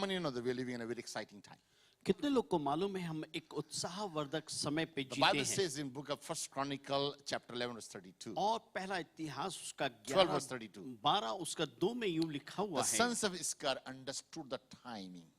many know that we are living in a very exciting time? कितने लोग को मालूम है हम एक उत्साहवर्धक समय पे The जीते Bible हैं? says in book of First Chronicle, chapter 11, verse 32. और पहला इतिहास उसका 12 verse 32. 12 उसका 2 में यूं लिखा हुआ The है, sons of Issachar understood the timing,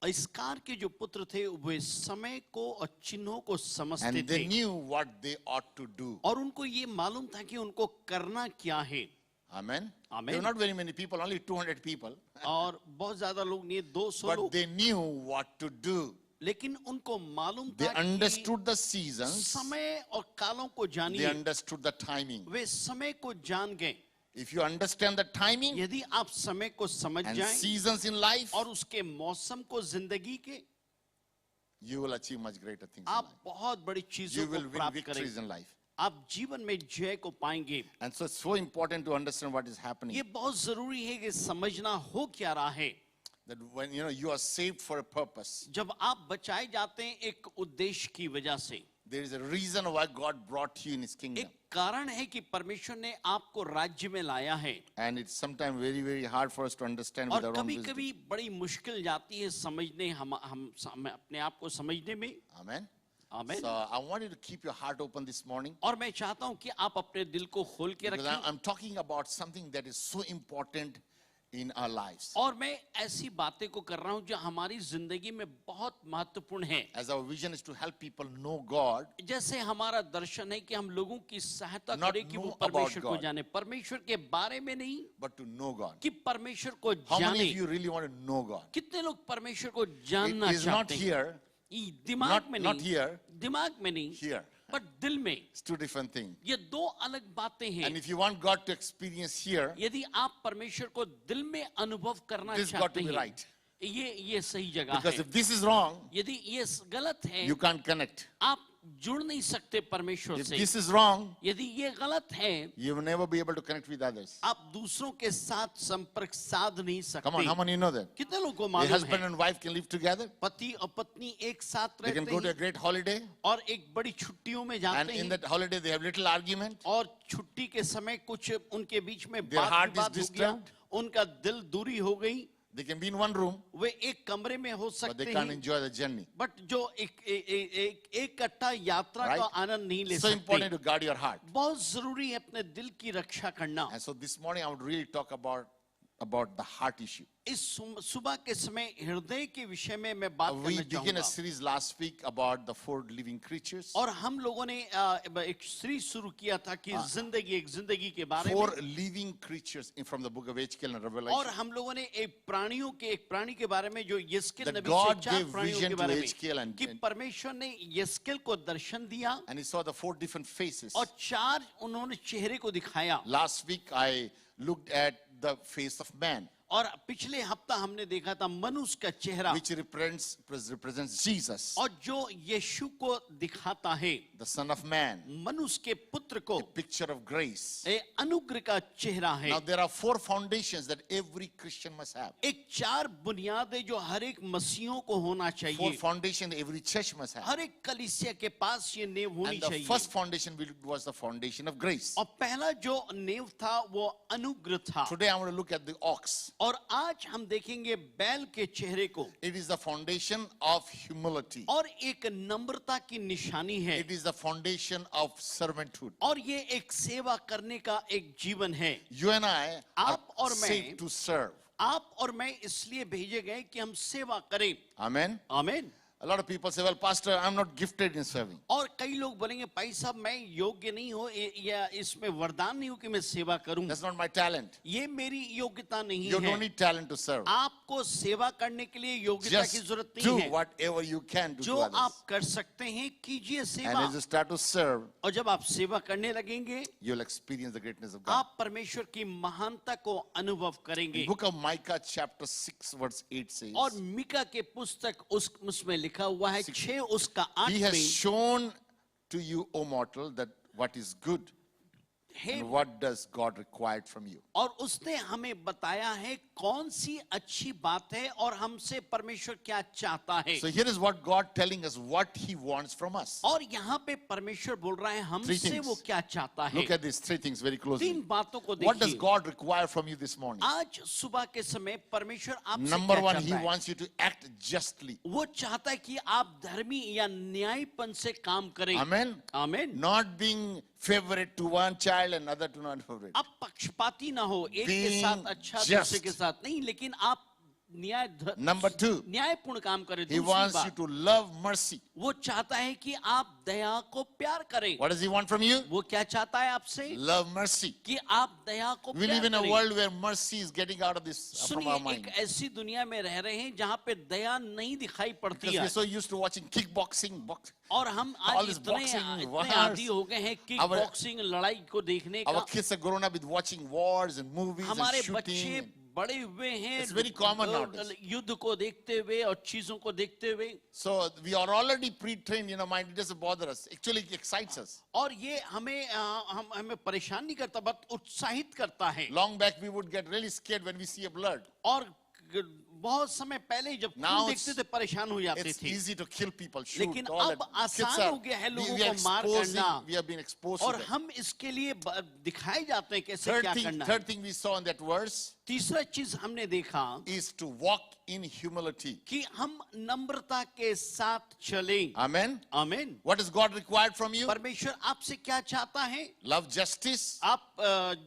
इसकार के जो पुत्र थे वे समय को और चिन्हों को समझते and they थे knew what they ought to do. और उनको ये मालूम था कि उनको करना क्या है. Amen. Amen. There were not very many people, only 200 people, और बहुत ज्यादा लोग नहीं, 200 but लोग, they knew what to do. लेकिन उनको मालूम They था कि understood the seasons. समय और कालों को They जानिए. understood the timing. वे समय को जान गए. If you understand the timing यदि आप समय को समझ and जाएं seasons in life, और उसके मौसम को जिंदगी के, you will achieve much greater things in आप life. बहुत बड़ी चीजों You को will win प्राप्त victories करेंगे. in life. आप जीवन में जय को पाएंगे. And so it's so important to understand what is happening. ये बहुत जरूरी है कि समझना हो क्या रहा है. That when you are saved for a purpose, जब आप बचाए जाते हैं एक उद्देश्य की वजह से, there is a reason why God brought you in His kingdom. एक कारण है कि परमेश्वर ने आपको राज्य में लाया है. And it's sometimes very, very hard for us to understand with और our own कभी wisdom. कभी बड़ी मुश्किल जाती है समझने, हम अपने आप को समझने में. Amen. आमीन. So I want you to keep your heart open this morning. और मैं चाहता हूं कि आप अपने दिल को खोल के Because रखें. I'm talking about something that is so important in our lives. और मैं ऐसी बातें को कर रहा हूं जो हमारी जिंदगी में बहुत महत्वपूर्ण है. As our vision is to help people know God, जैसे हमारा दर्शन है कि हम लोगों की सहायता Not करें कि वो know about परमेश्वर को God. जाने, परमेश्वर के बारे में नहीं but to know God. कि परमेश्वर को How many जाने. of you really want to know God? कितने लोग परमेश्वर को जानना It is not चाहते हैं? here, दिमाग में not नहीं, here, दिमाग में नहीं, here. पर दिल में. It's two different things. ये दो अलग बातें And हैं. if you want God to experience here, यदि आप परमेश्वर को दिल में अनुभव करना this got चाहते to be हैं, right. ये सही जगह Because है. if this is wrong, यदि ये गलत है, you can't connect. आप जुड़ नहीं सकते परमेश्वर If से. this is wrong, यदि ये गलत है, you will never be able to connect with others. आप दूसरों के साथ संपर्क साध नहीं Come on, how सकते. many know that? कितने लोगों को A मालूम husband है and wife can live together. पति और पत्नी एक साथ They can रहते go to a हैं great holiday. और एक बड़ी छुट्टियों में And जाते in हैं that holiday, they have little argument. और छुट्टी के समय कुछ उनके बीच में Their heart is विवाद हो गया, disturbed. उनका दिल दूरी हो गई. They can be in one room, वे एक कमरे में हो but सकते they can't हैं, enjoy the journey. बट जो एक इकट्ठा यात्रा Right? का आनंद नहीं ले So important सकते. to guard your heart. बहुत जरूरी है अपने दिल की रक्षा करना. And so this morning, I would really talk about the heart issue. इस सुबह के समय हृदय के विषय में मैं बात We करना began a चाहूंगा. series last week about the 4 living creatures. और हम लोगों ने एक सीरीज शुरू किया था कि जिंदगी के बारे 4 में. living creatures from the book of Ezekiel and और Revelation. हम लोगों ने एक प्राणी के बारे में जो यस्केल That नबी God से 4 gave प्राणियों vision के to बारे में Ezekiel and- कि परमेश्वर ने यस्केल को दर्शन दिया And he saw the 4 different faces. और 4 उन्होंने चेहरे को दिखाया. Last week, I looked at the face of man, और पिछले हफ्ता हमने देखा था मनुष्य का चेहरा, which represents Jesus, और जो यीशु को दिखाता है, the Son of Man, मनुष्य के पुत्र को. a picture of grace. अनुग्रह का चेहरा है. Now, there are 4 foundations that every Christian must have. एक 4 बुनियादें जो हर एक मसीहों को होना 4 चाहिए. foundations every church must have. हर एक कलीसिया के पास ये नींव होनी And the चाहिए. first foundation was the foundation of grace. और पहला जो नींव था वो अनुग्रह था. Today, I want to look at the ox. और आज हम देखेंगे बैल के चेहरे को. It is the foundation of humility. और एक नम्रता की निशानी है. It is the foundation of servanthood. और ये एक सेवा करने का एक जीवन है. You and I are आप और मैं- saved to serve. आप और मैं इसलिए भेजे गए कि हम सेवा करें. Amen. आमीन. A lot of people say, well, Pastor, I'm not gifted in serving. और कई लोग बोलेंगे भाई साहब मैं योग्य नहीं हूँ या इसमें वरदान नहीं हूँ कि मैं सेवा करूं. That's not my talent. ये मेरी योग्यता नहीं You don't है. need talent to serve. आपको सेवा करने के लिए योग्यता की Just जरूरत do नहीं है. whatever you can do जो to others. आप कर सकते हैं कीजिए And सेवा. as you start to serve, और जब आप सेवा करने लगेंगे you'll experience the greatness of God. आप परमेश्वर की महानता को अनुभव करेंगे. Book of Micah chapter 6 verse 8 says, और मिका के पुस्तक उसमें लिखा हुआ है 6 उसका 8 He has में. shown to you, O mortal, that what is good. Hey And what does God require from you? और उसने हमें बताया है कौन सी अच्छी बात है और हमसे परमेश्वर क्या चाहता है। So here is what God telling us what He wants from us. और यहाँ पे परमेश्वर बोल रहा है Three हमसे things. वो क्या चाहता है। Look at these three things very closely. तीन बातों को What does देखिए। God require from you this morning? आज सुबह के समय परमेश्वर आपसे Number क्या one, He चाहता है? wants you to act justly. वो चाहता है कि आप धर्मी या न्यायपन से काम करें। Amen. आमीन। Not being favorite to one child and other to not favorite. आप पक्षपाती ना हो, एक के Being साथ अच्छा just. दूसरे के साथ नहीं, लेकिन आप Number two, न्यायपूर्ण काम करें। He दूसरी wants you बात, to love mercy. वो चाहता है कि आप दया को प्यार करें। What does He want from you? वो क्या चाहता है आपसे? Love mercy. कि आप दया को We प्यार live in a करें। world where mercy is getting out of this from our सुनिए, mind. एक ऐसी दुनिया में रह रहे हैं जहाँ पे दया नहीं दिखाई पड़ती Because है। we're so used to watching kickboxing, और हम all आज this इतने boxing, wars. आदी हो गए हैं किक Our- बॉक्सिंग लड़ाई को देखने our का। kids are grown up with watching wars and movies and हमारे shooting. बच्चे बड़े हुए हैं It's very common nowadays. युद्ध को देखते हुए और चीजों को देखते हुए। So we are already pre-trained in our mind. It doesn't bother us. Actually, it excites us. और ये हमें परेशान नहीं करता, बस उत्साहित करता है। Long back, we would get really scared when we see a blood. और बहुत समय पहले जब Now खून देखते थे परेशान हो जाते It's थे, easy to kill people, shoot, लेकिन all अब that. Kids आसान are, हो गया है लोगों we are को मार exposing, करना। we have been exposed to और that. हम इसके लिए दिखाए जाते हैं कैसे क्या करना है। Third thing we saw in that verse तीसरा चीज हमने देखा is to walk in humility. कि हम नम्रता के साथ चलें। Amen. आमीन। What is God required from you? परमेश्वर आपसे क्या चाहता है? Love justice, आप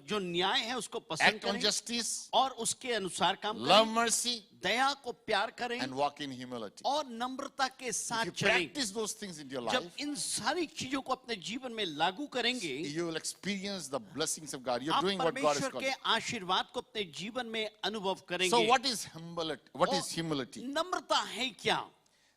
जो न्याय है उसको पसंद act on करें justice, और उसके अनुसार काम love करें, mercy, दया को प्यार करें and walk in humility. और नम्रता के If साथ you चलें। practice those things in your जब life, इन सारी चीजों को अपने जीवन में लागू करेंगे, you will experience the blessings of God. You're आप doing what God is परमेश्वर calling. के आशीर्वाद को अपने जीवन में अनुभव So करेंगे। what is humility? What is humility? नम्रता है क्या?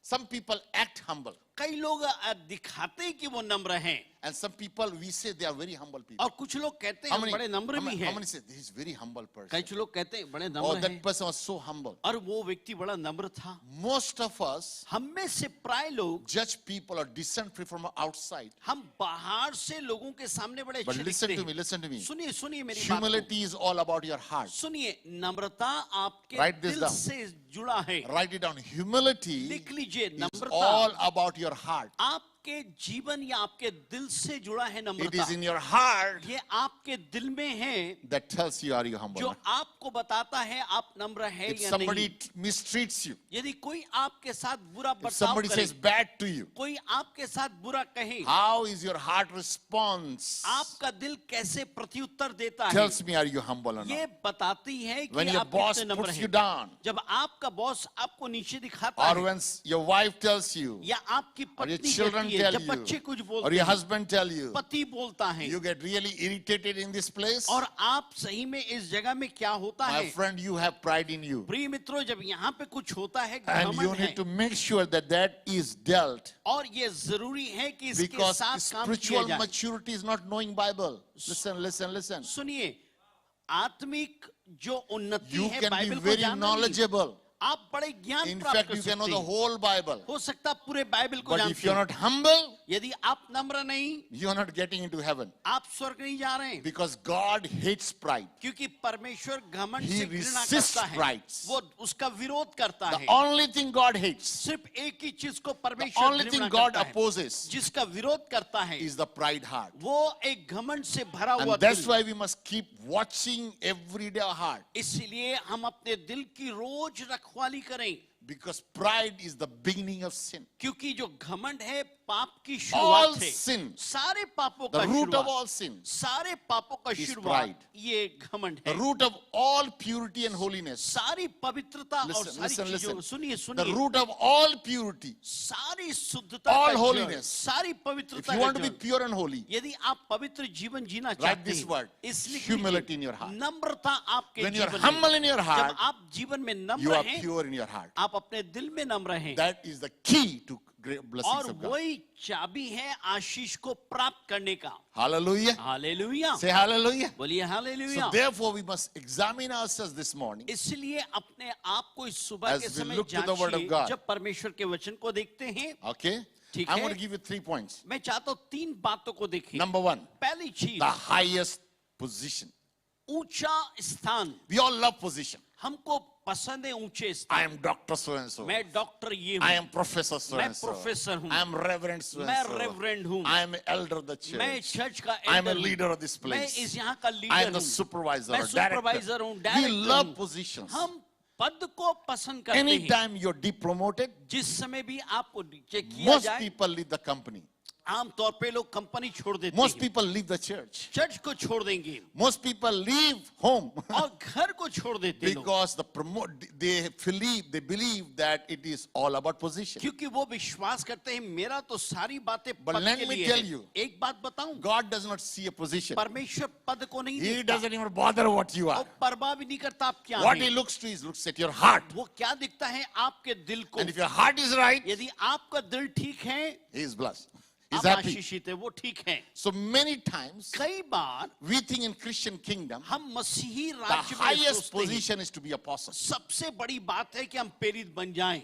Some people act humble, कई लोग दिखाते हैं कि वो नम्र हैं and some people we say they are very humble people. और कुछ लोग कहते हैं हम बड़े नम्र भी how हैं। many say this is very humble person? कई लोग कहते हैं बड़े Oh, नम्र that हैं person was so humble. और वो व्यक्ति बड़ा नम्र था। Most of us हम में से प्राय लोग judge people or decently from outside. हम बाहर से लोगों के सामने बड़े But अच्छे listen दिखते to हैं। me, listen to me. सुनिए सुनिए मेरी बात को। Humility is all about your heart. सुनिए, नम्रता आपके Write this दिल down. से जुड़ा है। Write it down. Humility लिख लीजिए, is Namrata all about your heart. आपके जीवन या आपके दिल से जुड़ा है। It Namrata is in your heart ये आपके दिल में है that tells you are you humble. जो or not. आपको बताता है आप नम्र है If या somebody नहीं। mistreats you, यदि कोई आपके साथ बुरा if बर्ताव somebody करे, says bad to you, कोई आपके साथ बुरा कहे, how is your heart response? आपका दिल कैसे प्रत्युत्तर देता है, Tells me are you humble or ये not. बताती है कि When your आप boss कितने नम्र puts you हैं। down, जब आपका बॉस आपको नीचे दिखाता or है when your wife tells you, या आपकी or your पत्नी children कहती है, tell जब you, बच्चे कुछ or बोलते your हैं, husband tell you, पति बोलता है, you get really irritated in this place. और आप सही में इस जगह में क्या होता My है? friend, you have pride in you. प्रिय मित्रों, जब यहाँ पे कुछ होता है, And you घमंड है, need to make sure that that is dealt. और ये जरूरी है कि इसके Because साथ काम किया spiritual जाए। maturity is not knowing Bible. Listen, listen, listen. सुनिए, आत्मिक जो उन्नति You है can be बाइबल को very जानना नहीं। knowledgeable. आप बड़े ज्ञान In प्राप्त fact, कर you can know सकते the हैं। whole Bible. हो सकता है पूरे बाइबल को But जानते if you're हो। not humble, यदि आप नम्र नहीं, you are not getting into heaven. आप स्वर्ग नहीं जा रहे हैं। Because God hates pride. क्योंकि परमेश्वर घमंड He से घृणा resists करता है, pride. वो उसका विरोध करता The है। only thing God hates, सिर्फ एक ही चीज को the परमेश्वर only घृणा thing God करता है, opposes जिसका विरोध करता है, is the pride heart. वो एक घमंड से भरा हुआ And that's दिल। why we must keep watching every day our heart. इसलिए हम अपने दिल की रोज रखवाली करें, Because pride is the beginning of sin. क्योंकि जो घमंड है पाप की All शुरुआत है। sin, सारे पापों the का root of शुरुआत, all sin, सारे पापों का is शुरुआत pride. ये घमंड the है। root of all purity and holiness, सारी पवित्रता और Listen, सारी listen, चीजों, listen. सुनिए the सुनिए, root of all purity. सारी शुद्धता all का जड़, holiness. सारी If पवित्रता you का want to be जड़, pure and holy, यदि आप पवित्र जीवन जीना write चाहते this हैं, word, इसलिए humility in your heart. नम्रता आपके When you are जीवन humble में, in your जब heart, आप जीवन में you नम्र are हैं, pure in your heart. आप अपने दिल में नम्र हैं, That is the key to great blessings और of God. वही चाबी है आशीष को प्राप्त करने का। Hallelujah. Hallelujah, Say hallelujah. बोलिए hallelujah. So therefore we must examine ourselves this morning इसलिए अपने आप को इस सुबह As के we समय look to the word of जांचिए, God. जब परमेश्वर के वचन को देखते हैं, okay ठीक I'm है। going to give you 3 points. मैं चाहता हूं 3 बातों को देखें। Number 1, पहली चीज, the highest position. ऊंचा स्थान। We all love position. हमको पसंद है ऊंचे I स्थान। am Dr. So and so. मैं डॉक्टर ये I हूं, am Professor so मैं and so. प्रोफेसर हूं, I am Reverend so मैं and so. रेवरेंड हूं, I am elder of the मैं church. चर्च का I am a एल्डर हूं, leader of this मैं place. इस यहाँ का I am लीडर the हूं, supervisor मैं or सुपरवाइजर director. हूं, We डायरेक्टर love हूं। positions. हम पद को पसंद करते हैं। Anytime you're depromoted, जिस समय भी आपको नीचे किया most जाए, people leave the company. आमतौर पे लोग कंपनी छोड़ देते Most हैं, people leave the church. Church को छोड़ देंगे Most people leave home और घर को छोड़ देते हैं लोग, because they believe that it is all about position. क्योंकि वो विश्वास करते हैं मेरा तो सारी बातें But पद let के me लिए tell है। you, एक बात बताऊं, God does not see a position. परमेश्वर पद को नहीं He देखता doesn't even bother what you और are. परवाह भी नहीं करता आप क्या What हैं। he looks to is looks at your heart. वो क्या दिखता है आपके दिल को। And if your heart is right, यदि आपका दिल ठीक है, he is blessed. He's आप happy. आशीषित है, वो ठीक है। So many times कई बार we think in Christian kingdom हम मसीही the राज्य में highest सोचते हैं position is to be apostle. सबसे बड़ी बात है कि हम प्रेरित बन जाएं,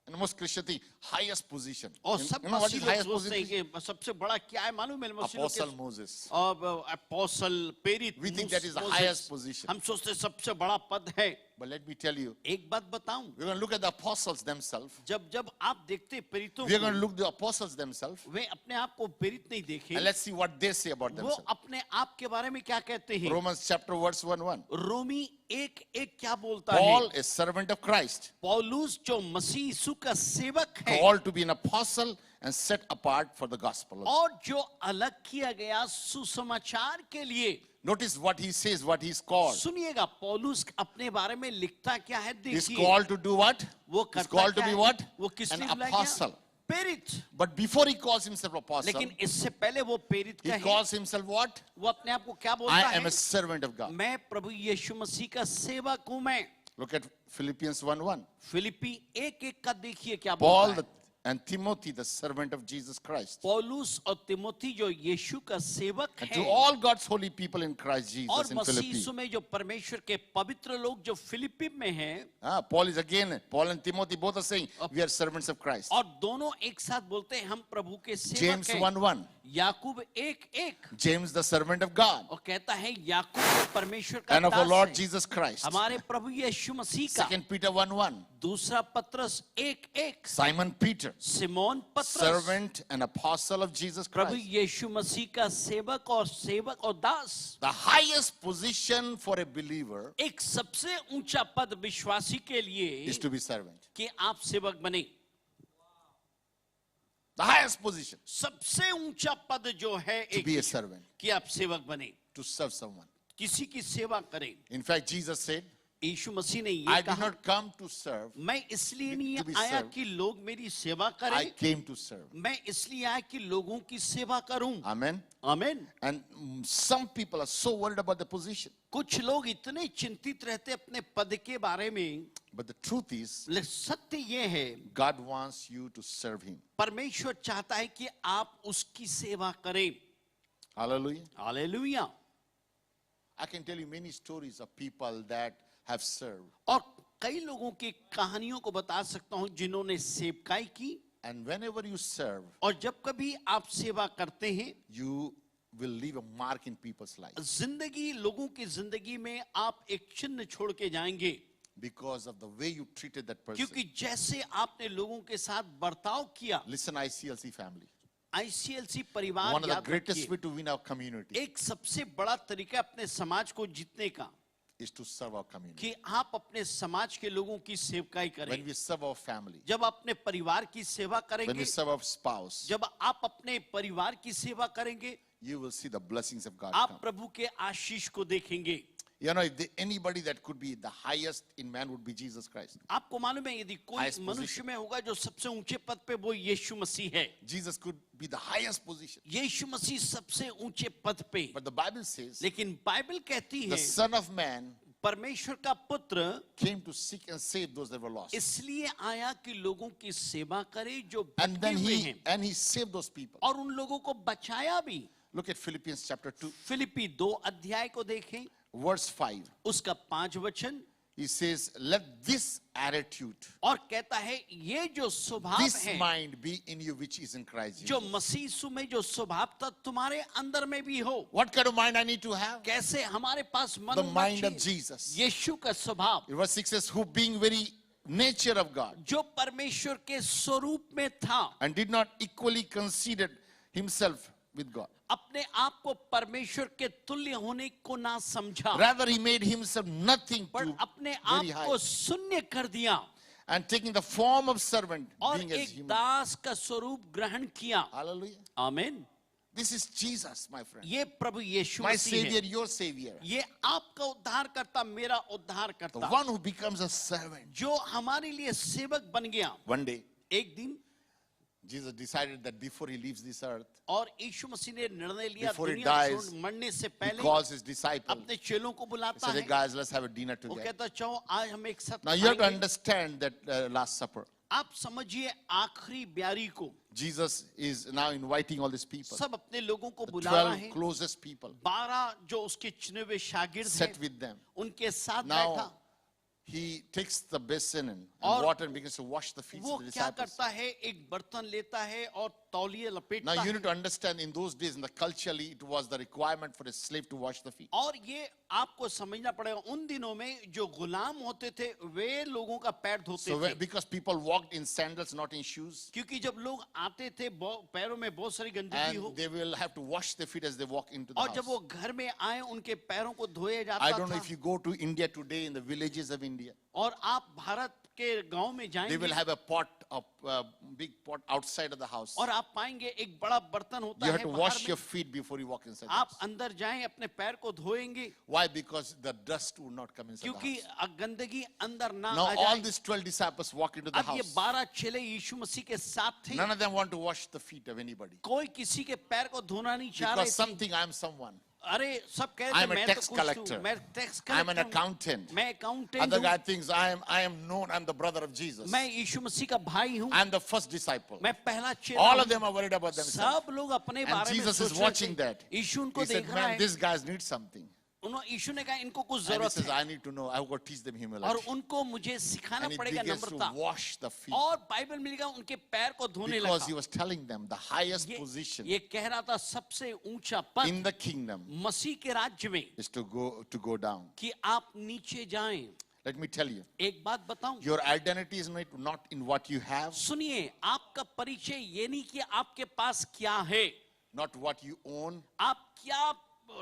And most Christian think highest position. और You सब know what मसीह is लोग highest सोचते हैं position? कि सबसे बड़ा क्या है मालूम है मसीह लोग Apostle के- Moses. और अपोस्टल प्रेरित We think that is the Moses, highest position. हम सोचते हैं सबसे बड़ा पद है। But let me tell you, एक बात बताऊं, we're going to look at the apostles themselves. जब जब आप देखते हैं प्रेरितों We're going to को, look at the apostles themselves. वे अपने आप को प्रेरित नहीं देखे, And let's see what they say about वो themselves. अपने आप के बारे में क्या कहते हैं। Romans chapter verse 1:1. रोमी 1:1 क्या बोलता Paul, है? a servant of Christ, पौलुस जो मसीह यीशु का सेवक है called to be an apostle and set apart for the gospel. और जो अलग किया गया सुसमाचार के लिए। Notice what he says, what he's called. सुनिएगा, पौलुस अपने बारे में लिखता क्या है, He's देखिए। called to do what? वो He's करता called to क्या be है? what? वो किस An लिए बुलाया गया? apostle. प्रेरित। But before he calls himself apostle, लेकिन इससे पहले वो प्रेरित he क्या है? calls himself what? वो अपने आप को क्या बोलता I am है? a servant of God. मैं प्रभु यीशु मसीह का सेवक हूं मैं। Look at Philippians 1:1. फिलिपी 1:1 का देखिए क्या Paul बोलता है। and Timothy, the servant of Jesus Christ. पौलुस और तिमोथी जो यीशु का सेवक And है to all God's holy people in Christ और Jesus in मसीह Philippi. यीशु में जो परमेश्वर के पवित्र लोग जो फिलिपी में हैं, Paul and Timothy both are saying, we are servants of Christ. और दोनों एक साथ बोलते हैं हम प्रभु के सेवक James हैं। 1:1. याकूब 1:1 James, the servant of God और कहता है याकूब परमेश्वर का and of our Das Lord है, Jesus Christ. हमारे प्रभु यीशु मसीह का। 2 Peter 1:1. दूसरा पत्रस 1:1 Simon Peter, सिमोन पत्रस servant and apostle of Jesus Prabhu Christ. यीशु मसीह का सेवक और दास। The highest position for a believer एक सबसे ऊंचा पद विश्वासी के लिए is to be servant. कि आप सेवक बने। The highest position सबसे ऊंचा पद जो है to एक be a servant, कि आप सेवक बने, to serve someone. किसी की सेवा करें। In fact, Jesus said, यीशु मसीह ने ये I did कहा, not come to serve, मैं इसलिए नहीं to be आया served. कि लोग मेरी सेवा I करें, came to serve. मैं इसलिए आया कि लोगों की सेवा करूं। Amen. आमीन। And some people are so worried about the position. कुछ लोग इतने चिंतित रहते अपने पद के बारे में, But the truth is, लेकिन सत्य ये है God wants you to serve Him. परमेश्वर चाहता है कि आप उसकी सेवा करें। Hallelujah. Hallelujah. I can tell you many stories of people that have served. और कई लोगों की कहानियों को बता सकता हूं जिन्होंने सेवकाई की, And whenever you serve, और जब कभी आप सेवा करते हैं, you will leave a mark in people's lives जिंदगी लोगों की जिंदगी में आप एक चिन्ह छोड़ के जाएंगे, because of the way you treated that person. क्योंकि जैसे आपने लोगों के साथ बर्ताव किया। Listen, ICLC family. ICLC परिवार One of the याद greatest रखिए, way to win our community एक सबसे बड़ा तरीका अपने समाज को जीतने का is to serve our community. कि आप अपने समाज के लोगों की सेवकाई करें। When we serve our family, जब अपने परिवार की सेवा when we करेंगे, serve our spouse, जब आप अपने परिवार की सेवा करेंगे, you will see the blessings of God आप come. प्रभु के आशीष को देखेंगे। You know, if anybody that could be the highest in man would be Jesus Christ. आपको मालूम है यदि कोई Highest मनुष्य position. में होगा जो सबसे ऊंचे पद पे, वो यीशु मसीह है। Jesus could be the highest position. यीशु मसीह सबसे ऊंचे पद पे, But the Bible says लेकिन बाइबल कहती the है Son of Man परमेश्वर का पुत्र came to seek and save those that were lost. इसलिए आया कि लोगों की सेवा करे जो And भटके then हुए हैं, he saved those people. और उन लोगों को बचाया भी। Look at Philippians chapter 2, Philippi 2 अध्याय को देखें, verse 5. उसका 5 वचन। He says, let this attitude, और कहता है ये जो स्वभाव this है mind be in you which is in Christ जो Jesus. मसीह यीशु में जो स्वभाव था तुम्हारे अंदर में भी हो। What kind of mind I need to have? कैसे हमारे पास मन The होना mind of चाहिए? Jesus. यीशु का स्वभाव Verse 6 says, who being very nature of God जो परमेश्वर के स्वरूप में था and did not equally consider himself with God. अपने आप को परमेश्वर के तुल्य होने को ना समझा, Rather, he made himself nothing पर to अपने very आप high. को शून्य कर दिया And taking the form of servant, और being as एक human. दास का स्वरूप ग्रहण किया। Hallelujah. आमीन। This is Jesus, my friend. ये प्रभु यीशु My मसीह Savior, है। your Savior. ये आपका उद्धार करता, मेरा उद्धार The करता, one who becomes a servant. जो हमारे लिए सेवक बन गया। One day, एक दिन Jesus decided that before he leaves this earth, और यीशु मसीह ने निर्णय लिया Before he दुनिया dies, छोड़ मरने से he पहले calls his disciples. अपने चेलों को He बुलाता said, hey है। guys, let's have a dinner वो together. कहता चलो आज हम एक साथ Now you have to खाएंगे। understand that Last Supper. आप समझिए आखिरी ब्यारी को Jesus is now inviting all these people. सब अपने लोगों को The बुला रहा 12 है। closest people. 12 जो उसके चुने हुए शागिर्द Sat हैं with them. उनके साथ Now बैठा। he takes the basin and और water and begins to wash the feet वो of the क्या disciples. करता है, एक बर्तन लेता है और तौलिए लपेटता Now you है। need to understand in those days, in the culturally, it was the requirement for a slave to wash the feet. और ये आपको समझना पड़ेगा उन दिनों में जो गुलाम होते थे वे लोगों का पैर धोते So थे, because people walked in sandals, not in shoes, क्योंकि जब लोग आते थे पैरों में बहुत सारी गंदगी हो and they will have to wash their feet as they walk into the और जब house. वो घर में आए उनके पैरों को धोया I जाता don't know था। if you go to India today in the villages of India, और आप भारत के गांव में they will जाएंगे have a pot, a big pot outside of the house. और आप पाएंगे एक बड़ा बर्तन होता You है have to बाहर wash में। your feet before you walk inside the आप house. अंदर जाएं अपने पैर को धोएंगे Why? Because the dust would not come inside the क्योंकि house. गंदगी अंदर ना Now आ all जाए। these 12 disciples walk into the अब ये house. 12 चेले यीशु मसीह के साथ थे, None of them want to wash the feet of anybody. कोई किसी के पैर को धोना नहीं चाह रहे Because थे। something, I am someone. अरे सब कह रहे I'm थे a मैं tax तो कुछ collector. हूँ, मैं टैक्स I'm an कलेक्टर हूँ, accountant. मैं अकाउंटेंट Other guy हूँ, thinks I am known, I'm the brother of Jesus. मैं यीशु मसीह का भाई हूँ, I'm the first disciple. मैं पहला चेला All हूँ। of them are worried about themselves. सब लोग अपने And बारे में Jesus सोच is रहे watching थे। that. यीशु उनको He said, देख रहा man, है। these guys need something. उन्होंने यीशु ने कहा इनको कुछ And he जरूरत says, है I need to know, I've got to teach them और humility. उनको मुझे सिखाना And he पड़ेगा begins to Namrata. wash the feet. और बाइबल मिलेगा उनके पैर को धोने Because लगा। he was telling them the highest position ये कह रहा था सबसे ऊंचा पद in the kingdom मसीह के राज्य में is to go down. कि आप नीचे जाएं। Let me tell you, एक बात बताऊं, your identity is not in what you have, सुनिए आपका परिचय ये नहीं कि आपके पास क्या है, not what you own, आप क्या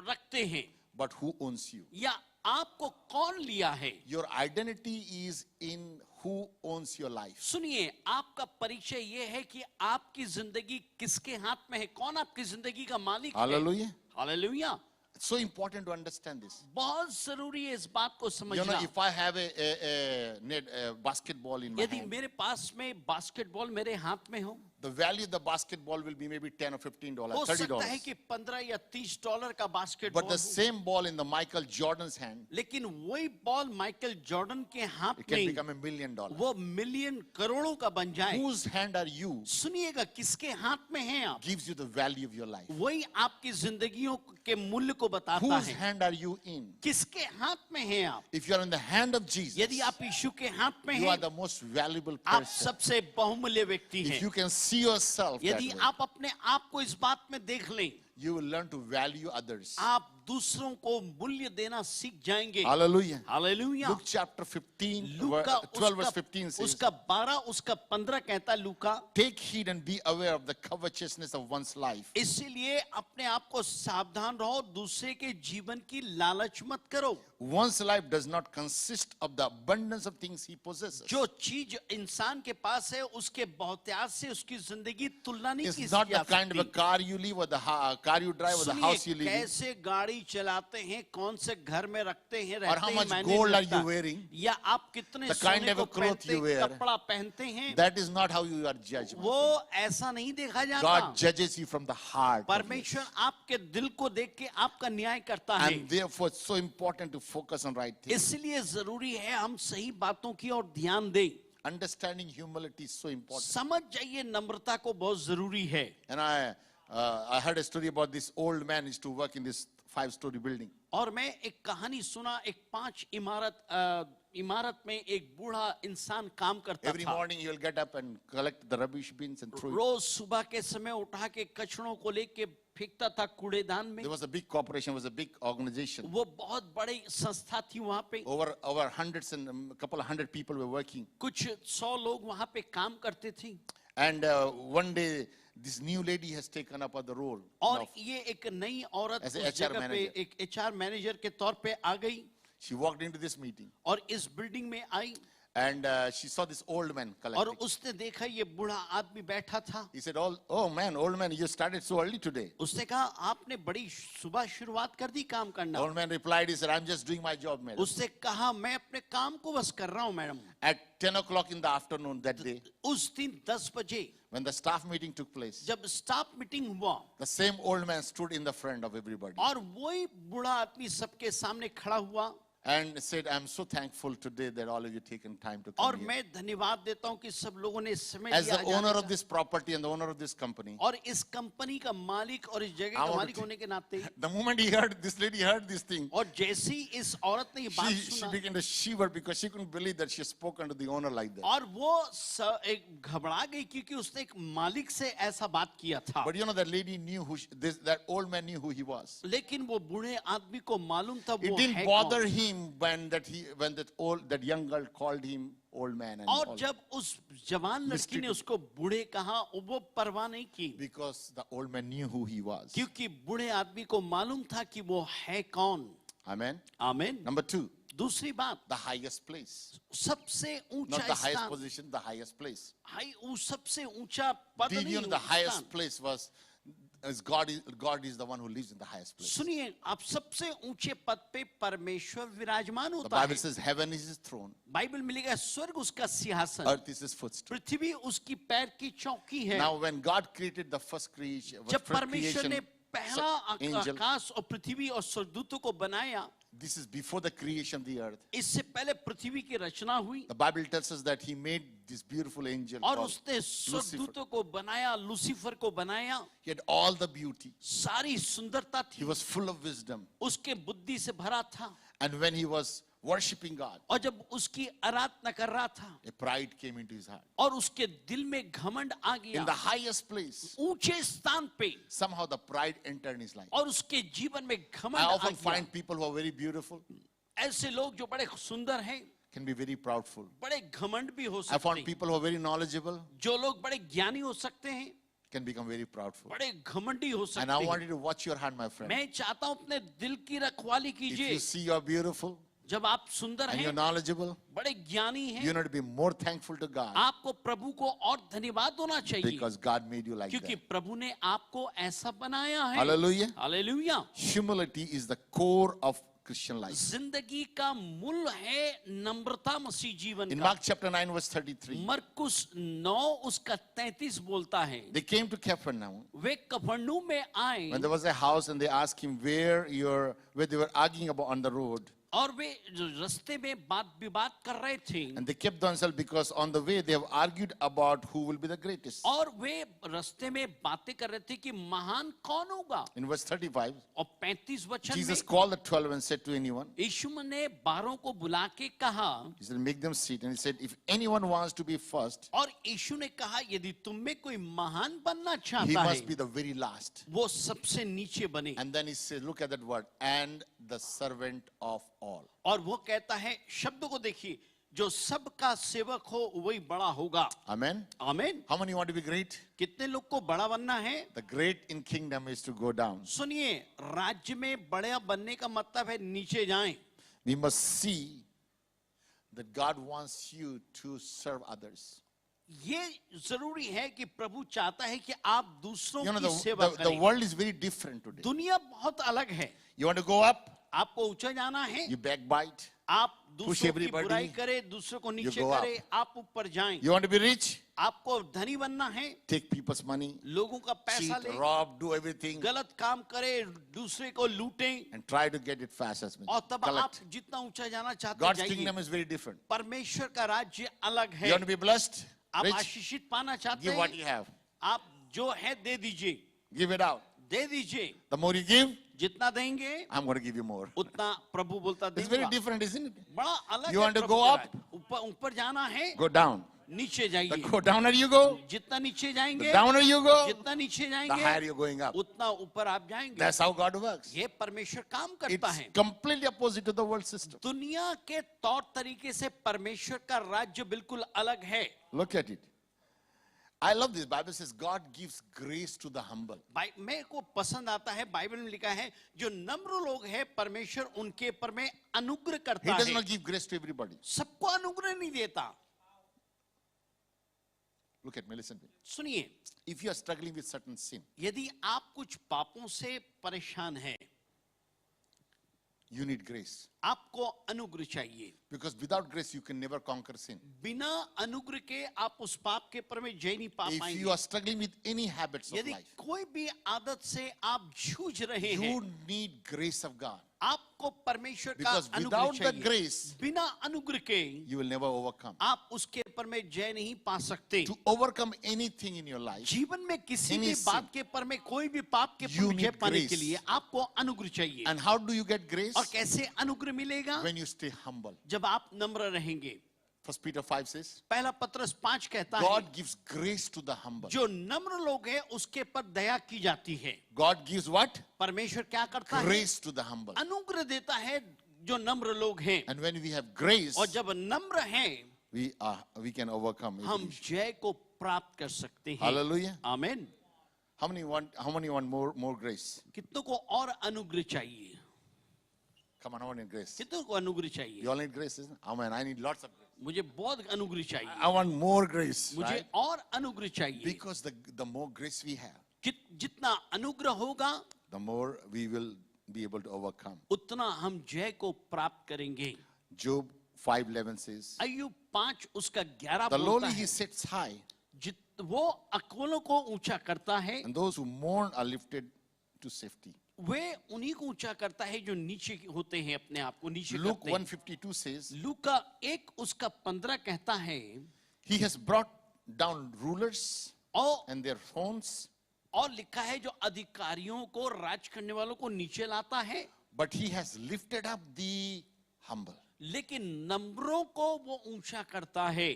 रखते हैं but who owns you. या आपको कौन लिया है। Your identity is in who owns your life. सुनिए आपका परिचय ये है कि आपकी जिंदगी किसके हाथ में है, कौन आपकी जिंदगी का मालिक है। Hallelujah. Hallelujah. It's so important to understand this. बहुत जरूरी है इस बात को You know, समझना। if I have a basketball in my यदि hand, मेरे पास में बास्केटबॉल मेरे हाथ में हो, the value of the basketball will be maybe $10 or $15, हो सकता है $30. कि 15 या 30 डॉलर का But बास्केटबॉल the हो, same ball in the Michael Jordan's hand, लेकिन वही बॉल माइकल जॉर्डन के हाथ it can में become $1 million. वो मिलियन करोड़ों का बन जाए। Whose hand are you सुनिएगा किसके हाथ में हैं आप, gives you the value of your life. वही आपकी जिंदगियों के मूल्य को बताता Whose है। hand are you in? किसके हाथ में हैं आप? If you are in the hand of Jesus, यदि आप यीशु के हाथ में you are हैं, the most valuable आप person. सबसे बहुमूल्य व्यक्ति If हैं। you can see yourself that यदि way, आप अपने आप को इस बात में देख लें, you will learn to value others. आप दूसरों को मूल्य देना सीख जाएंगे। Hallelujah. हालेलुया। Luke chapter 15, लूका 12 verse 15 says, उसका 12 उसका 15 कहता है लूका, take heed and be aware of the covetousness of one's life. इसीलिए अपने आप को सावधान रहो, दूसरे के जीवन की लालच मत करो। One's life does not consist of the abundance of things he possesses. जो चीज इंसान के पास है उसके बहुतायत से उसकी जिंदगी तुलना नहीं की It's not जा the kind of a सकती। car you live or the car you drive or the house you सुनिए live in. कैसे गाड़ी चलाते हैं, कौन से घर में रखते हैं, Or how रहते हैं, much मायने gold नहीं are you रखता। wearing? या आप कितने The kind सोने of को a cloth पहनते you wear. कपड़ा पहनते हैं, That is not how you are judged. my वो friend. ऐसा नहीं देखा जाता। God judges you from the heart. of परमेश्वर आपके दिल को देख के आपका न्याय करता it. है। And therefore it's so important to focus on right things. इसलिए जरूरी है हम सही बातों की ओर ध्यान दें। Understanding humility is so important. समझ जाइए नम्रता को बहुत जरूरी है। And I heard a story about this old man used to work in this 5-story building. और मैं एक कहानी सुना, एक 5 इमारत इमारत में एक बूढ़ा इंसान काम करता Every था। morning he will get up and collect the rubbish bins and throw it. रोज सुबह के समय उठा के कचड़ों को लेके फेंकता था कूड़ेदान में। There was a big corporation, was a big organization. वो बहुत बड़ी संस्था थी वहाँ पे। Over hundreds and a couple of hundred people were working. कुछ 100 लोग वहाँ पे काम करते थे। And one day, this new lady has taken up the role और of- ये एक नई औरत As a उस HR जगह पे manager. एक HR मैनेजर के तौर पे आ गई She walked into this meeting और इस बिल्डिंग में आई and she saw this old man और collecting. उसने देखा ये बूढ़ा आदमी बैठा था। He said, "Oh man, old man, you started so early today." उसने कहा आपने बड़ी सुबह शुरुआत कर दी काम The करना। old man replied, he said, "I'm just doing my job, madam." उसने कहा मैं अपने काम को बस कर रहा हूँ madam. At 10 o'clock in the afternoon that day, उस दिन 10 बजे when the staff meeting took place, जब स्टाफ मीटिंग हुआ the same old man stood in the front of everybody और वही बूढ़ा आदमी सबके सामने खड़ा हुआ and said, "I'm so thankful today that all of you taken time to और come here. मैं धन्यवाद देता हूँ कि सब लोगों ने समय As दिया the जाने owner का। of this property and the owner of this company." और इस कंपनी का मालिक और इस जगह I का want मालिक to- होने के नाते The moment this lady heard this thing, और जैसी इस औरत ने ये बात she सुना began to shiver because she couldn't believe that she had spoken to the owner like that. और वो एक घबरा गई क्योंकि उसने एक मालिक से ऐसा बात किया था। But you know, that lady knew that old man knew who he was. लेकिन वो बूढ़े आदमी को मालूम था It वो didn't है bother कौन। him when that young girl called him old man and और all. जब उस जवान लड़की ने उसको बूढ़े कहा वो परवाह नहीं की Because the old man knew who he was. क्योंकि बूढ़े आदमी को मालूम था कि वो है कौन। Amen. आमीन। Number 2, दूसरी बात the highest place. सबसे Not ऊंचा the highest स्थान position, the highest place. सबसे ऊंचा पद Did you नहीं know the स्थान। highest place was God is the one who lives in the highest place. सुनिए आप सबसे ऊंचे पद पे परमेश्वर विराजमान The होता Bible है। says heaven is his throne, Bible मिलेगा स्वर्ग उसका सिंहासन, earth is his footstool. पृथ्वी उसकी पैर की चौकी है। Now when God created the first creation, जब परमेश्वर ने पहला angel, आकाश और पृथ्वी और स्वर्गदूतों को बनाया, this is before the creation of the earth. इससे पहले पृथ्वी की रचना हुई The Bible tells us that he made this beautiful angel और called उसने Lucifer. स्वर्गदूतों को बनाया, लूसीफर को बनाया। He had all the beauty. सारी सुंदरता He थी, was full of wisdom. उसके बुद्धि से भरा था And when he was worshiping God, और जब उसकी आराधना कर रहा था a pride came into his heart. और उसके दिल में घमंड आ In the गया, highest place, ऊंचे स्थान पे somehow the pride entered his life. और उसके जीवन में घमंड I आ often गया। find people who are very beautiful ऐसे लोग जो बड़े सुंदर हैं, can be very proudful. बड़े घमंड भी हो I सकते found हैं। people who are very knowledgeable जो लोग बड़े ज्ञानी हो सकते हैं, can become very proudful. बड़े घमंडी हो And सकते I want हैं। you to watch your hand, my friend. मैं चाहता हूं अपने दिल की रखवाली If you कीजिए। see you're beautiful जब आप सुंदर and you're हैं, knowledgeable, बड़े ज्ञानी you हैं, need to be more thankful to God आपको प्रभु को और धन्यवाद होना चाहिए because God made you like क्योंकि that. प्रभु ने आपको ऐसा बनाया है। Hallelujah. Hallelujah. Humility is the core of Christian life. जिंदगी का मूल है नम्रता मसीह जीवन In का। Mark chapter 9 verse 33, मरकुस 9 उसका 33 बोलता है, they came to Capernaum वे कफरनहूम में आए when there was a house and they asked him where they were arguing about on the road. और वे रास्ते में बात विवाद कर रहे थे And they kept themselves because on the way they have argued about who will be the greatest. और वे रास्ते में बातें कर रहे थे कि महान कौन होगा। In verse 35, और 35 वचन Jesus में called the 12 and said to anyone, यीशु ने 12 को बुला के कहा he said, make them sit. And he said, if anyone wants to be first, और यीशु ने कहा यदि तुम में कोई महान बनना he चाहता must be है the very last. वो सबसे नीचे बने। And then he said, look at that word, and the servant of all. और वो कहता है, शब्द को देखिए, जो सबका सेवक हो वही बड़ा होगा। Amen. आमीन। How many want to be great? कितने लोग को बड़ा बनना है? The great in kingdom is to go down. सुनिए, राज्य में बड़ा बनने का मतलब है नीचे जाएं। We must see that God wants you to serve others. ये जरूरी है कि प्रभु चाहता है कि आप दूसरों You know, की सेवा the करें। world is very different today. दुनिया बहुत अलग है। You want to go up? आपको ऊंचा जाना है, You backbite. आप Push दूसरों की everybody. बुराई करें, दूसरों को नीचे go up. करें, आप ऊपर जाएं। You want to be rich? आपको धनी बनना है, Take people's money, लोगों का पैसा cheat, ले, rob, do everything, गलत काम करे, दूसरे को लूटें and try to get it fast as और तब आप collect. जितना ऊंचा जाना चाहते God's जाइए। kingdom is very different. परमेश्वर का राज्य अलग है। You want to be blessed? आप Rich? आशीषित पाना चाहते Give what you हैं, have. आप जो है दे दीजिए, Give it out. दे दीजिए, The more you give, जितना देंगे I'm going to give you more. उतना प्रभु बोलता It's very देगा। different, isn't it? बड़ा अलग You है want to प्रभु go का up? राज। ऊपर ऊपर जाना है, Go down. नीचे The जाइए। go downer you go, जितना नीचे the जाएंगे, downer you go, जितना नीचे the जाएंगे, higher you're going up. उतना ऊपर आप जाएंगे। That's how God works. ये परमेश्वर काम करता It's है। completely opposite to the world system. दुनिया के तौर तरीके से परमेश्वर का राज्य बिल्कुल अलग है। Look at it. I love this. Bible says God gives grace to the humble. मेरे को पसंद आता है, बाइबल में लिखा है जो नम्र लोग हैं परमेश्वर उनके ऊपर में अनुग्रह He करता does है। not give grace to everybody. सबको अनुग्रह नहीं देता। Look at me, listen to me. सुनिए, If you are struggling with certain sin, यदि आप कुछ पापों से परेशान हैं, you need grace. आपको अनुग्रह चाहिए। Because without grace, you can never conquer sin. बिना अनुग्रह के आप उस पाप के ऊपर में जय नहीं पा If you पाएंगे। are struggling with any habits of यदि life, कोई भी आदत से आप जूझ रहे हैं, you need grace of God. आपको परमेश्वर का Because अनुग्रह without the चाहिए। grace, बिना अनुग्रह के you will never overcome. आप उसके ऊपर में जय नहीं पा सकते। To overcome anything in your life, जीवन में किसी Any भी sin, बात के ऊपर में कोई भी पाप के you ऊपर में जय need पाने grace. के लिए आपको अनुग्रह चाहिए। and how do you get grace? और कैसे अनुग्रह मिलेगा? When you stay humble. जब आप नम्र रहेंगे। 1 Peter 5 says, पहला पत्रस 5 कहता है God gives grace to the humble. जो नम्र लोग हैं उसके पर दया की जाती है। God gives what? परमेश्वर क्या करता है? Grace to the humble. अनुग्रह देता है जो नम्र लोग हैं। And when we have grace, और जब नम्र हैं we can overcome it. हम जय को प्राप्त कर सकते हैं। Hallelujah. आमीन। How many want more grace? कितनों को और अनुग्रह चाहिए? Come on, I want grace. कितनों को अनुग्रह चाहिए? You all need grace, isn't it? Amen. I need lots of grace. मुझे बहुत अनुग्रह चाहिए। I want more grace. मुझे Right? और अनुग्रह चाहिए। Because the more grace we have, जितना अनुग्रह होगा the more we will be able to overcome. उतना हम जय को प्राप्त करेंगे। Job 5:11 says, अय्यूब 5 उसका 11 the बोलता lowly है he sets high, वो अकेलों को ऊंचा करता है, and those who mourn are lifted to safety. वे उन्हीं को ऊंचा करता है जो नीचे होते हैं, अपने आप को नीचे Luke करते हैं। 1:52 says, लूका 1 उसका 15 कहता है he has brought down rulers और and their thrones, लिखा है जो अधिकारियों को राज करने वालों को नीचे लाता है, but he has lifted up the humble. लेकिन नम्रों को वो ऊंचा करता है।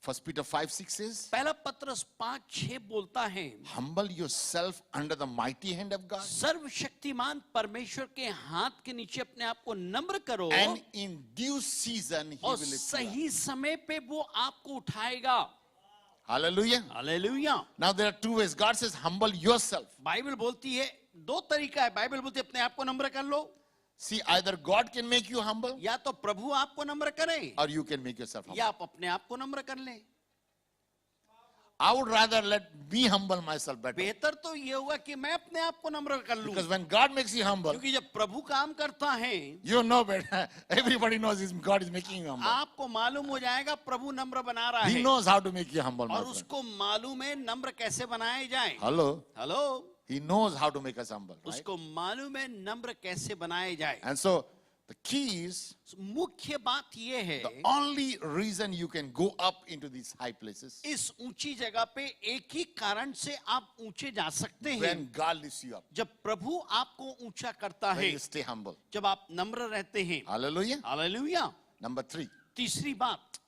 1 Peter 5:6 says, पहला पत्रस 5:6 बोलता है humble yourself under the mighty hand of God, सर्वशक्तिमान परमेश्वर के हाथ के नीचे अपने आप को नम्र करो and in due season he will और lift you up. सही समय पे वो आपको उठाएगा। Hallelujah. Hallelujah. Now there are two ways. God says, humble yourself. Bible बोलती है दो तरीका है। बाइबल बोलती है अपने आप को नम्र कर लो, See, either God can make you humble या तो प्रभु आपको नम्र करे or you can make yourself humble. या आप अपने आप को नम्र कर ले। I would rather let me humble myself better. बेहतर तो ये होगा कि मैं अपने आप को नम्र कर लूं, Because when God makes you humble, क्योंकि जब प्रभु काम करता है you know better. Everybody knows God is making you humble. आपको मालूम हो जाएगा प्रभु नम्र बना रहा He है knows how to make you humble, my और friend. उसको मालूम है नम्र कैसे बनाए जाए। Hello. Hello, He knows how to make us humble, right? उसको मालूम है नम्र कैसे बनाए जाए। And so the key is, मुख्य बात ये है the only reason you can go up into these high places इस ऊंची जगह पे एक ही कारण से आप ऊंचे जा सकते हैं, when God lifts you up, जब प्रभु आपको ऊंचा करता when है, you stay humble. जब आप नम्र रहते हैं। Hallelujah. हालेलुया। Number 3, तीसरी बात,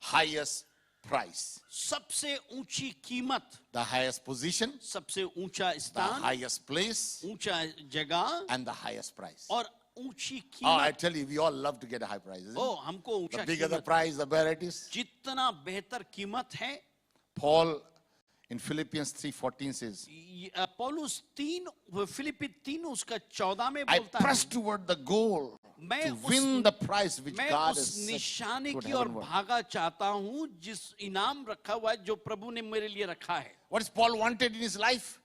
highest price. सबसे ऊंची कीमत, The highest position, सबसे ऊंचा the स्थान, highest place, ऊंचा जगह and the highest price. और ऊंची Oh, I कीमत। tell you, we all love to get a high price. Isn't O, it? हमको ऊंचा The bigger the कीमत, price, the better it is. जितना बेहतर कीमत है। Paul in Philippians 3:14 says, पौलुस 3 फिलिप्पी 3 उसका 14 में I बोलता press है, toward the goal मैं to उस- win the prize which मैं God उस has set निशाने toward की ओर heavenward. भागा चाहता हूं जिस इनाम रखा हुआ है जो प्रभु ने मेरे लिए रखा है। What is Paul wanted in his life?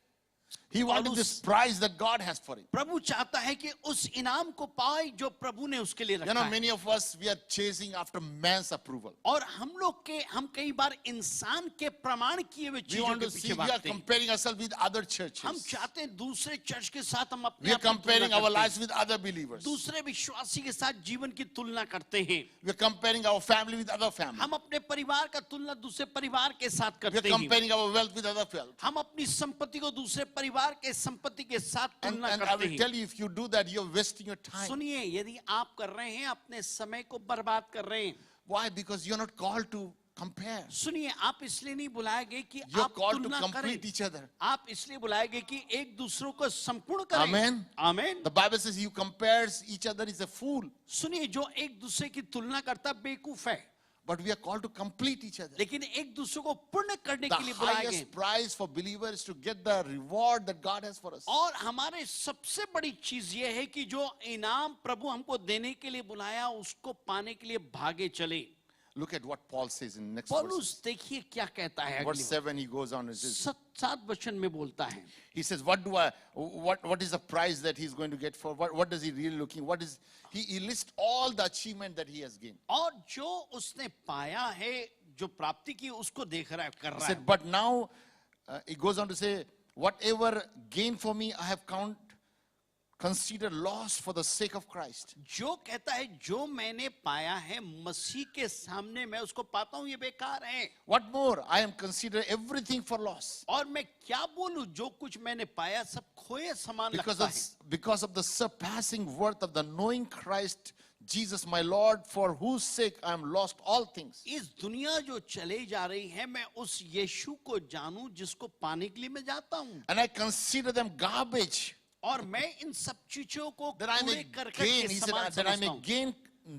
He wanted this prize that God has for him. प्रभु चाहता है कि उस इनाम को पाए जो प्रभु ने उसके लिए You रखा know, है। many of us, we are chasing after man's approval. और हम कई बार इंसान के प्रमाण किए हुए We चीजों want के to see, पीछे we are भागते हैं। comparing ourselves with other हम churches. चाहते हैं दूसरे चर्च के साथ हम अपने We are आप की तुलना comparing our करते हैं। lives with other believers. दूसरे विश्वासी के साथ जीवन की तुलना करते हैं। We are comparing our family with other family. हम अपने परिवार का तुलना दूसरे परिवार के साथ We are करते हैं। comparing our wealth with other wealth. हम अपनी संपत्ति को दूसरे परिवार परिवार के संपत्ति के साथ And तुलना I करते will हैं। tell you, if you do that, you're wasting your time. सुनिए, यदि आप कर रहे हैं अपने समय को बर्बाद कर रहे हैं। Why? Because you're not called to compare. सुनिए, आप इसलिए नहीं बुलाए गए कि You're आप called to तुलना complete करें, each other. आप इसलिए बुलाए गए कि एक दूसरों को संपूर्ण करें। Amen. आमीन। The Bible says you compares each other is a fool. सुनिए, जो एक दूसरे की तुलना करता बेवकूफ है, But we are called to complete each other. लेकिन एक दूसरे को पूर्ण करने The के लिए बुलाए गए। highest prize for believers is to get the reward that God has for us. और हमारे सबसे बड़ी चीज ये है कि जो इनाम प्रभु हमको देने के लिए बुलाया उसको पाने के लिए भागे चले। Look at what Paul says in next verse. पौलुस देखिए क्या कहता है। Verse अगली 7 he goes on and says, सात वचन में बोलता है, he says, what is the prize that he's going to get for? What does he really looking? He lists all the achievement that he has gained. और जो उसने पाया है, जो प्राप्ति की, उसको देख रहा है, कर He रहा said, है। but now he goes on to say, whatever gain for me, I have considered loss for the sake of Christ. जो कहता है जो मैंने पाया है मसीह के सामने मैं उसको पाता हूं ये बेकार है। What more? I am considered everything for loss. और मैं क्या बोलूं, जो कुछ मैंने पाया सब खोए समान लगता है। Because of the surpassing worth of the knowing Christ Jesus my Lord, for whose sake I am lost all things. इस दुनिया जो चले जा रही है, मैं उस यीशु को जानूं जिसको पाने के लिए मैं जाता हूं। And I consider them garbage, और मैं इन सब चीजों को that I कूड़े may करकट gain. के He said समान that I समझता may हूं, gain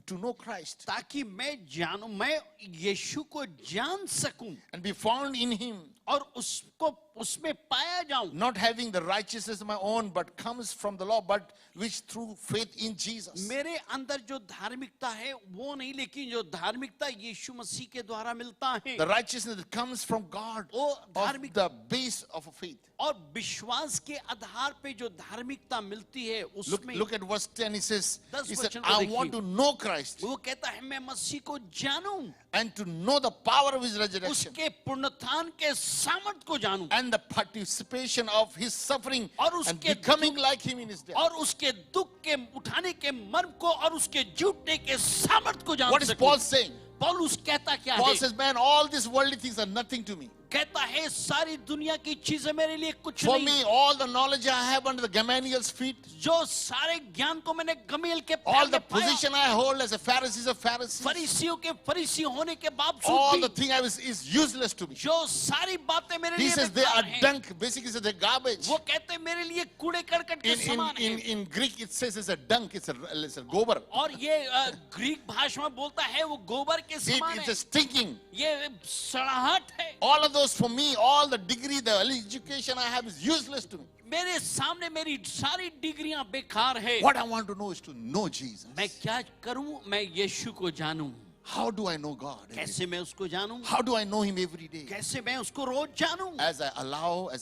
to know Christ ताकि मैं जानूं, मैं यीशु को जान सकूं and be found in Him, और उसको उसमें पाया जाऊं, not having the righteousness of my own, but comes from the law, but which through faith in Jesus. मेरे अंदर जो धार्मिकता है वो नहीं, लेकिन जो धार्मिकता यीशु मसीह के द्वारा मिलता है, The righteousness that comes from God वो of धार्मिक the base of a faith. और विश्वास के आधार पे जो धार्मिकता मिलती है उसमें Look at verse 10. He said, वचन को I देखिए। want to know Christ वो कहता है मैं मसीह को जानूं, and to know the power of His resurrection उसके पुनरुत्थान के सामर्थ को जानूं, and the participation of His suffering और and उसके becoming like Him in His death. और उसके दुख के उठाने के मर्म को और उसके जुटने के सामर्थ को जान What is सकूं। Paul saying? पौलुस कहता क्या Paul है? says, man, all these worldly things are nothing to me. कहता है सारी दुनिया की चीजें मेरे लिए कुछ For नहीं। me, all the knowledge I have under the Gamaliel's feet, जो सारे ज्ञान को मैंने गमील के all पैर the में पाया, position I hold as a Pharisee of Pharisees, फरीसियों के फरीसी होने के all बावजूद the भी thing is useless to me. जो सारी बातें मेरे He लिए says they are बेकार हैं, dung. Basically, says they're garbage. वो कहते हैं मेरे लिए कूड़े करकट के समान हैं। In Greek, it says it's a dung. It's a gobar. और ये ग्रीक भाषा में बोलता है वो गोबर के समान It's है, a stinking. ये सड़ाहट है। All of those for me, all the degree, the education I have is useless to me. मेरे सामने मेरी सारी डिग्रियां बेकार है। What I want to know is to know Jesus. मैं क्या करूं? मैं यीशु को जानूं। How do I know God? कैसे मैं उसको जानूं? How do I know Him every day? कैसे मैं उसको रोज जानूं? As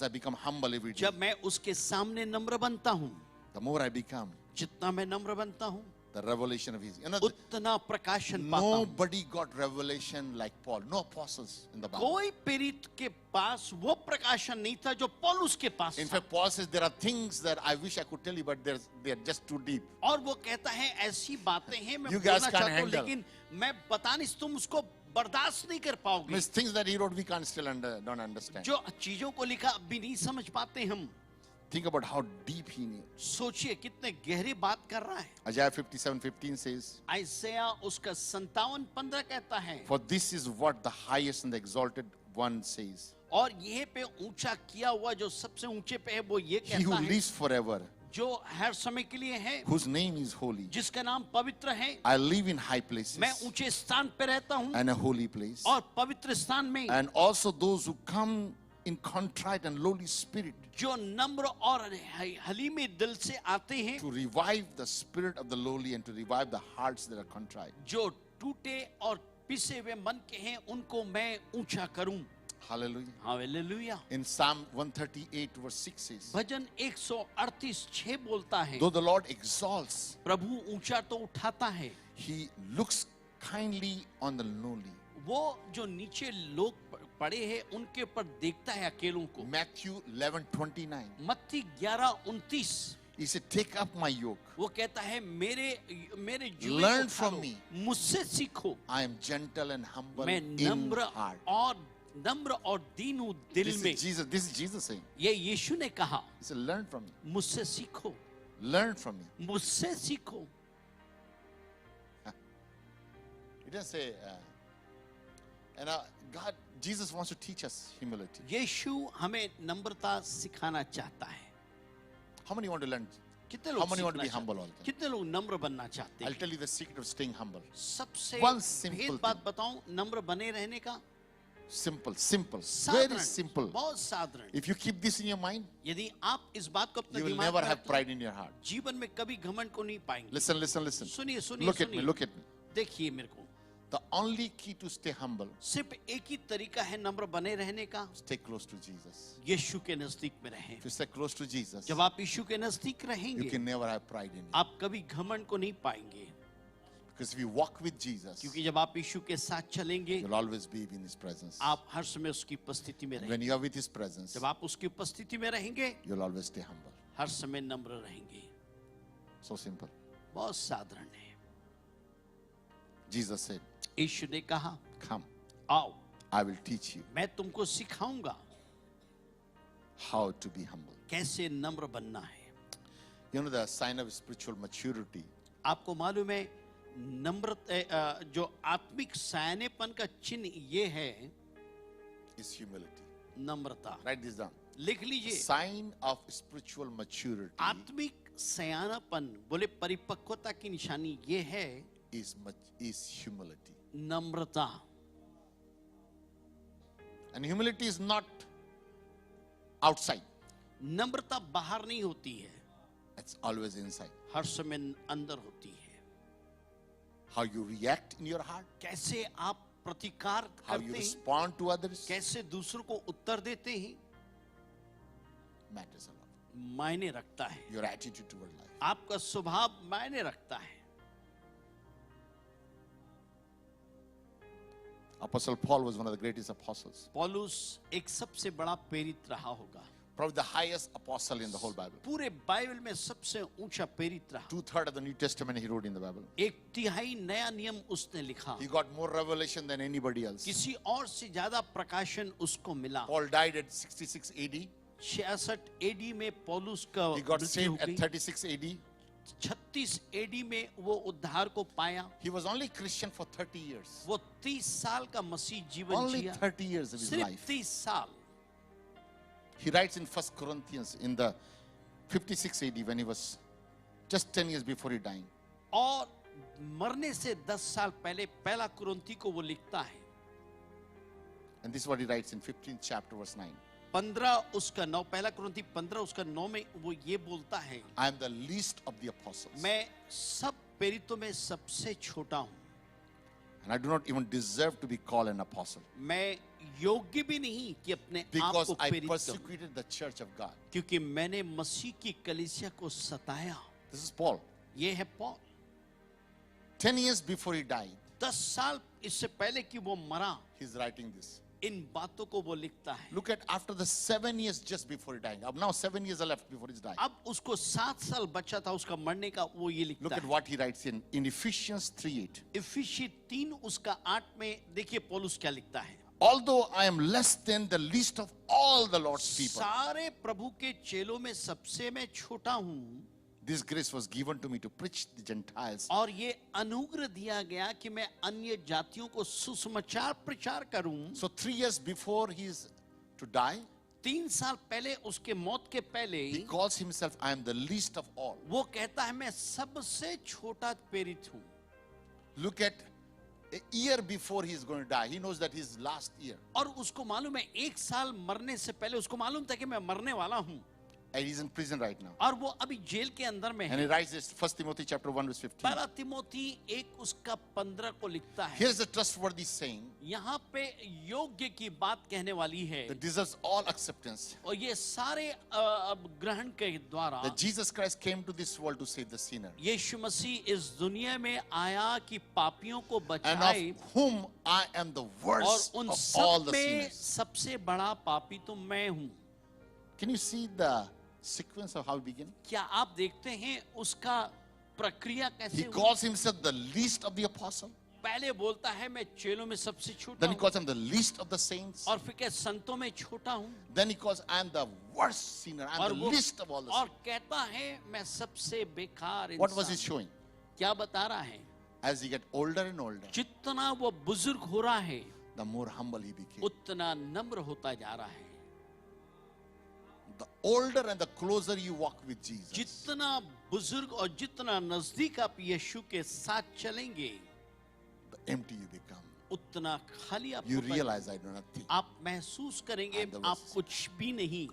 I become humble every day, जब मैं उसके सामने नम्र बनता हूं, the more I become, जितना मैं नम्र बनता हूं, the revelation of His. उतना प्रकाशन पाता हूं। Nobody got revelation like Paul. No apostles in the Bible. कोई पीड़ित के पास वो प्रकाशन नहीं था जो पौलुस के पास In था। fact, Paul says there are things that I wish I could tell you, but they are just too deep. और वो कहता है ऐसी बातें हैं मैं You guys बोलना can't चाहता हूं, handle. लेकिन मैं बता नहीं, तुम उसको बर्दाश्त नहीं कर पाओगे। Means things that he wrote we can't still don't understand. जो चीजों को लिखा अभी नहीं समझ पाते हम। Think about how deep he knew. सोचिए कितने गहरी बात कर रहा है। Isaiah 57:15 says, आइसया उसका 57:15 कहता है, for this is what the highest and the exalted one says. और ये पे ऊंचा किया हुआ जो सबसे ऊंचे पे है वो ये He who कहता है, lives forever, जो हर समय के लिए है, whose name is holy. जिसका नाम पवित्र है। I live in high places मैं ऊंचे स्थान पे रहता हूँ and a holy place. और पवित्र स्थान में, And also those who come in contrite and lowly spirit, जो नम्र और हलीमी दिल से आते हैं, to revive the spirit of the lowly and to revive the hearts that are contrite. जो टूटे और पिसे हुए मन के हैं, उनको मैं ऊंचा करूं। Hallelujah. Hallelujah. In Psalm 138 verse 6 says, भजन 138:6 बोलता है, though the Lord exalts, प्रभु ऊंचा तो उठाता है, He looks kindly on the lowly. वो जो नीचे लोग पड़े हैं उनके ऊपर देखता है अकेलों को। Matthew 11:29. मत्ती 11:29 He said, take up my yoke. वो कहता है मेरे जुए Learn को from उठा लो, me. मुझसे सीखो, I am gentle and humble मैं in नम्र heart. और नम्र और दीन हूं दिल This में। is Jesus. This is Jesus saying. ये यीशु ने कहा, He said, learn from me. मुझसे सीखो, Learn from me. मुझसे सीखो। He doesn't say, God, Jesus wants to teach us humility. यीशु हमें नम्रता सिखाना चाहता है। How many want to learn? कितने How लोग many want to सीखना be चाहते humble हैं? all the time? कितने लोग नम्र बनना चाहते I'll हैं? tell you the secret of staying humble. सबसे One simple भेद बात बताऊं नम्र बने रहने का? Simple, simple, साधारण, very simple. बहुत साधारण। If you keep this in your mind, यदि आप इस बात को अपने you will दिमाग never में have रख pride in your heart. लें, जीवन में कभी घमंड को नहीं पाएंगे। Listen, listen, listen. सुनिए सुनिए Look at me, सुनिए, look at me. देखिए मेरे को। The only key to stay humble सिर्फ एक ही तरीका है नम्र बने रहने का, is stay close to Jesus. यीशु के नजदीक में रहें। If you stay close to Jesus, जब आप यीशु के नजदीक you रहेंगे, can never have pride in you. आप कभी घमंड को नहीं पाएंगे, Because if you walk with Jesus, क्योंकि जब आप यीशु के साथ चलेंगे, you'll always be in His presence. आप हर समय उसकी उपस्थिति में When रहेंगे। you are with His presence, जब आप उसकी उपस्थिति में रहेंगे, you'll always stay humble. हर समय नम्र रहेंगे। So simple. बहुत साधारण है। Jesus said, यीशु ने कहा, come, आओ I will teach you मैं तुमको सिखाऊंगा how to be humble. कैसे नम्र बनना है। You know the sign of spiritual maturity आपको मालूम है नम्र जो आत्मिक सयानेपन का चिन्ह ये है is humility. Namrata. Write this down. लिख लीजिए, Sign of spiritual maturity आत्मिक सयानापन बोले परिपक्वता की निशानी ये है is humility. Namrata. And humility is not outside. नम्रता बाहर नहीं होती है, It's always inside. हर समय अंदर होती है। How you react in your heart, कैसे आप प्रतिकार how you करते हैं, respond to others कैसे दूसरों को उत्तर देते हैं, matters a lot. मायने रखता है। Your attitude toward life. आपका स्वभाव मायने रखता है। Apostle Paul was one of the greatest apostles. पौलुस एक सबसे बड़ा प्रेरित रहा होगा, Probably the highest apostle in the whole Bible. पूरे बाइबल में सबसे ऊंचा प्रेरित रहा। 2/3 of the New Testament he wrote in the Bible. एक तिहाई नया नियम उसने लिखा, He got more revelation than anybody else. किसी और से ज्यादा प्रकाशन उसको मिला। Paul died at 66 AD. 66 AD में पौलुस का He got मृत्यु हो saved at गई। 36 AD. 36 एडी में वो उद्धार को पाया। He was only Christian for 30 years. वो 30 साल का मसीह जीवन Only Jiya, 30 years of his सिर्फ life. 30 साल। He writes in 1 Corinthians in the 56 AD when he was just 10 years before he died. और मरने से 10 साल पहले पहला कुरिन्थी को वो लिखता है। And this is what he writes in 15th chapter verse 9. 15 उसका 9, पहला कुरिन्थी 15 उसका 9 में वो ये बोलता है, I am the least of the apostles. मैं सब प्रेरितों में सबसे छोटा हूँ, And I do not even deserve to be called an apostle. मैं योग्य भी नहीं कि अपने आप Because को I प्रेरित कहूं, persecuted the church of God. क्योंकि मैंने मसीह की कलीसिया को सताया। This is Paul. ये है Paul. 10 years before he died, 10 साल इससे पहले कि वो मरा, he's writing this. इन बातों को वो लिखता है। Look at after the 7 years just before he died. Now 7 years are left before his dying. अब उसको 7 साल बचा था उसका मरने का, वो ये Look लिखता at है। what he writes in Ephesians 3:8. इफिसी 3 उसका 8 में देखिए पौलुस क्या लिखता है, Although I am less than the least of all the Lord's people, सारे प्रभु के चेलों में सबसे मैं छोटा हूँ, this grace was given to me to preach the Gentiles. और ये अनुग्रह दिया गया कि मैं अन्य जातियों को सुसमाचार प्रचार करूं। So 3 years before he is to die, 3 साल पहले उसके मौत के पहले he calls himself, I am the least of all. वो कहता है मैं सबसे छोटा प्रेरित हूँ। Look at a year before he is going to die. He knows that his last year. और उसको मालूम है 1 साल मरने से पहले उसको मालूम था कि मैं मरने वाला हूँ, And he's in prison right now. और वो अभी जेल के अंदर में And है। he writes this, 1 Timothy chapter 1 verse 15. पहला तिमोथी 1 उसका 15 को लिखता है। Here's a trustworthy saying यहाँ पे योग्य की बात कहने वाली है, that deserves all acceptance. और ये सारे ग्रहण के द्वारा That Jesus Christ came to this world to save the sinner. यीशु मसीह इस दुनिया में आया कि पापियों को And बचाए, of whom I am the और worst उन of all सब the में sinners. सबसे बड़ा पापी तो मैं हूँ। Can you see the sequence of how it began? क्या आप देखते हैं उसका प्रक्रिया कैसे He हुई? calls himself the least of the apostle. पहले बोलता है मैं चेलों में सबसे छोटा Then he हूँ, calls him the least of the saints. और फिर क्या संतों में छोटा हूँ, Then he calls, I am the worst sinner. I और am the वो least of all the और sinners. कहता है मैं सबसे बेकार What was he इंसान हूँ। showing? क्या बता रहा है? As he get older and older, जितना वो बुजुर्ग हो रहा है the more humble he became. उतना नम्र होता जा रहा है। The older and the closer you walk with Jesus, जितना बुजुर्ग और जितना नजदीक आप यीशु के साथ चलेंगे the empty you become. उतना खाली आप You होता realize I do nothing. आप महसूस करेंगे I'm the आप worst. कुछ भी नहीं।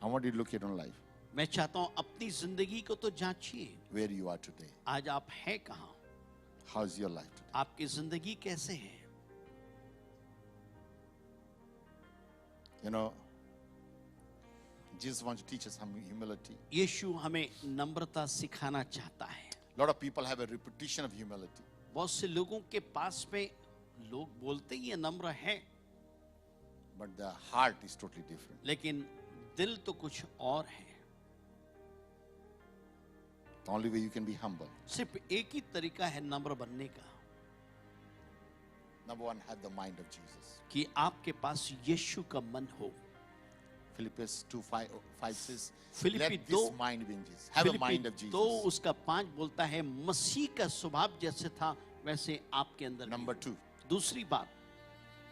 I want you to look at your own life, मैं चाहता हूं अपनी जिंदगी को तो जांचिए, where you are today. आज आप हैं कहाँ, How's your life today? आपकी जिंदगी कैसे है। You know, Jesus wants to teach us some humility. यीशु हमें नम्रता सिखाना चाहता है। A lot of people have a reputation of humility. बहुत से लोगों के पास में लोग बोलते ही ये नम्र है, But the heart is totally different. लेकिन दिल तो कुछ और है। The only way you can be humble. सिर्फ एक ही तरीका है नम्र बनने का, Number one, have the mind of Jesus. कि आपके पास यीशु का मन हो। Philippians 2:5 says, Philippi let this 2 mind be in Jesus. Have a mind of Philippi Jesus. 2 उसका 5 बोलता है मसीह का स्वभाव जैसे था वैसे आपके अंदर भी Number हो। 2, दूसरी बात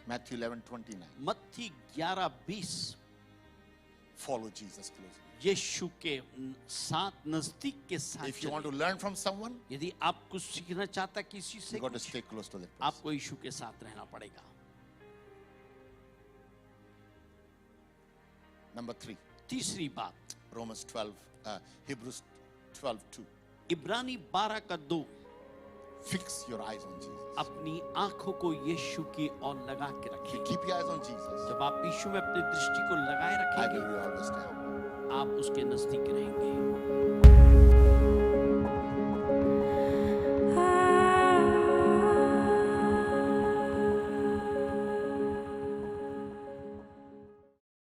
Matthew 11:29. मत्ती 11:20 Follow Jesus closely. यीशु के साथ नजदीक के साथ If you want to चलिए। learn from someone, यदि आप कुछ सीखना चाहता किसी से you got to कुछ, stay close to that person. आपको यीशु के साथ रहना पड़ेगा। Number 3, तीसरी बात Hebrews 12:2. इब्रानी 12:2 Fix your eyes on Jesus. अपनी आंखों को यीशु की ओर लगा के If you रखिए। keep your eyes on Jesus, जब आप यीशु में अपनी दृष्टि को लगाए I रखेंगे will be always there. आप उसके नजदीक रहेंगे।